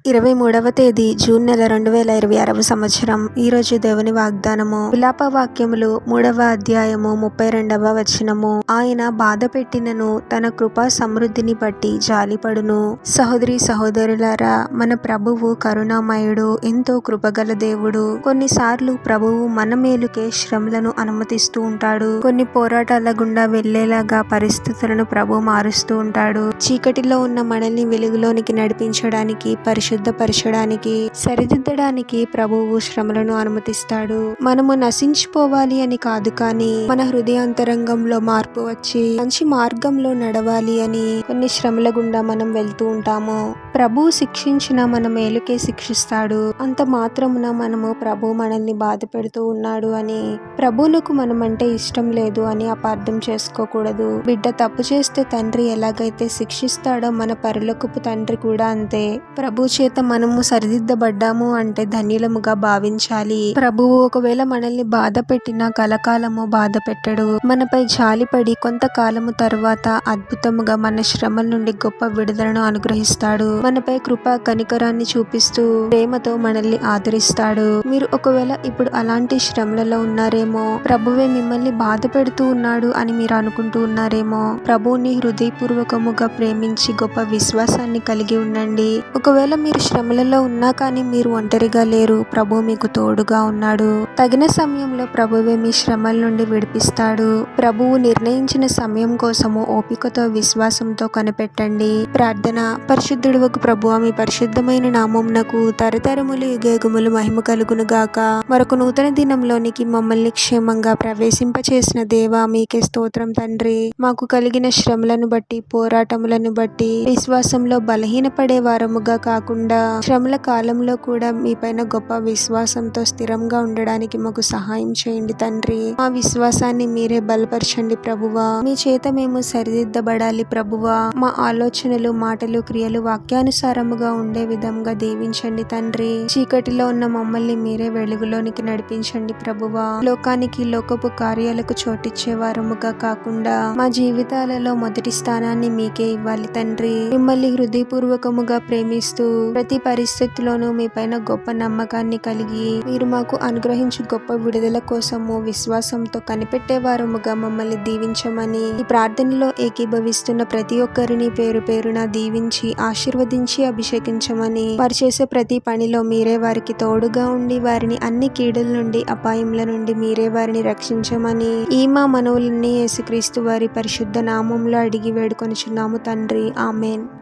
23వ తేదీ జూన్ నెల 2026వ సంవత్సరం. ఈరోజు దేవుని వాగ్దానము. విలాప వాక్యములు 3వ అధ్యాయము 32వ వచనము. ఆయన బాధ పెట్టినను తన కృపా సమృద్ధిని బట్టి జాలిపడును. సహోదరి సహోదరులారా, మన ప్రభువు కరుణామయుడు, ఎంతో కృపగల దేవుడు. కొన్నిసార్లు ప్రభువు మన మేలుకే శ్రమలను అనుమతిస్తూ ఉంటాడు. కొన్ని పోరాటాల గుండా వెళ్లేలాగా పరిస్థితులను ప్రభు మారుస్తూ ఉంటాడు. చీకటిలో ఉన్న మనల్ని వెలుగులోనికి నడిపించడానికి, పరిశుద్ధపరచడానికి, సరిదిద్దడానికి ప్రభువు శ్రమలను అనుమతిస్తాడు. మనము నశించిపోవాలి అని కాదు, కానీ మన హృదయాంతరంగంలో మార్పు వచ్చి మంచి మార్గంలో నడవాలి అని కొన్ని శ్రమల గుండా మనం వెళ్తూ ఉంటాము. ప్రభువు శిక్షించిన మన మేలుకే శిక్షిస్తాడు. అంత మాత్రమున మనము ప్రభు మనల్ని బాధ పెడుతూ ఉన్నాడు అని, ప్రభువులకు మనమంటే ఇష్టం లేదు అని అపార్థం చేసుకోకూడదు. బిడ్డ తప్పు చేస్తే తండ్రి ఎలాగైతే శిక్షిస్తాడో మన పరలోకపు తండ్రి కూడా అంతే. ప్రభు చేత మనము సరిదిద్దబడ్డాము అంటే ధన్యులముగా భావించాలి. ప్రభువు ఒకవేళ మనల్ని బాధ పెట్టినా కలకాలము బాధ పెట్టడు. మనపై జాలిపడి కొంతకాలము తరువాత అద్భుతముగా మన శ్రమల నుండి గొప్ప విడుదలను అనుగ్రహిస్తాడు. మనపై కృప కనికరాన్ని చూపిస్తూ ప్రేమతో మనల్ని ఆదరిస్తాడు. మీరు ఒకవేళ ఇప్పుడు అలాంటి శ్రమలలో ఉన్నారేమో, ప్రభువే మిమ్మల్ని బాధ పెడుతూ ఉన్నాడు అని మీరు అనుకుంటూ ఉన్నారేమో. ప్రభువుని హృదయపూర్వకముగా ప్రేమించి గొప్ప విశ్వాసాన్ని కలిగి ఉండండి. ఒకవేళ మీరు శ్రమలలో ఉన్నా కానీ మీరు ఒంటరిగా లేరు. ప్రభు మీకు తోడుగా ఉన్నాడు. తగిన సమయంలో ప్రభువే మీ శ్రమల నుండి విడిపిస్తాడు. ప్రభువు నిర్ణయించిన సమయం కోసము ఓపికతో విశ్వాసంతో కనిపెట్టండి. ప్రార్థన. పరిశుద్ధుడవగు ప్రభువా, మీ పరిశుద్ధమైన నామమునకు తరతరములు యుగయుగములు మహిమ కలుగును గాక. మరొక నూతన దినంలోనికి మమ్మల్ని క్షేమంగా ప్రవేశింపచేసిన దేవా, మీకే స్తోత్రం తండ్రి. మాకు కలిగిన శ్రమలను బట్టి, పోరాటములను బట్టి విశ్వాసంలో బలహీనపడే వారముగా కాకుండా శ్రమల కాలంలో కూడా మీపైన గొప్ప విశ్వాసంతో స్థిరంగా ఉండడానికి మాకు సహాయం చేయండి తండ్రి. మా విశ్వాసాన్ని మీరే బలపరచండి ప్రభువా. మీ చేత మేము సరిదిద్దబడాలి ప్రభువా. మా ఆలోచనలు, మాటలు, క్రియలు వాక్యానుసారముగా ఉండే విధంగా దీవించండి తండ్రి. చీకటిలో ఉన్న మమ్మల్ని మీరే వెలుగులోనికి నడిపించండి ప్రభువా. లోకానికి, లోకపు కార్యాలకు చోటిచ్చే వారముగా కాకుండా మా జీవితాలలో మొదటి స్థానాన్ని మీకే ఇవ్వాలి తండ్రి. మిమ్మల్ని హృదయపూర్వకముగా ప్రేమిస్తూ ప్రతి పరిస్థితిలోనూ మీ పైన గొప్ప నమ్మకాన్ని కలిగి మీరు మాకు అనుగ్రహించి గొప్ప విడుదల కోసము విశ్వాసంతో కనిపెట్టే వారముగా మమ్మల్ని దీవించమని, ఈ ప్రార్థనలో ఏకీభవిస్తున్న ప్రతి ఒక్కరిని పేరు పేరున దీవించి ఆశీర్వదించి అభిషేకించమని, వారు చేసే ప్రతి పనిలో మీరే వారికి తోడుగా ఉండి వారిని అన్ని కీడుల నుండి, అపాయముల నుండి మీరే వారిని రక్షించమని ఈ మా మనవులన్నీ యేసుక్రీస్తు వారి పరిశుద్ధ నామంలో అడిగి వేడుకొనుచున్నాము తండ్రి. ఆమేన్.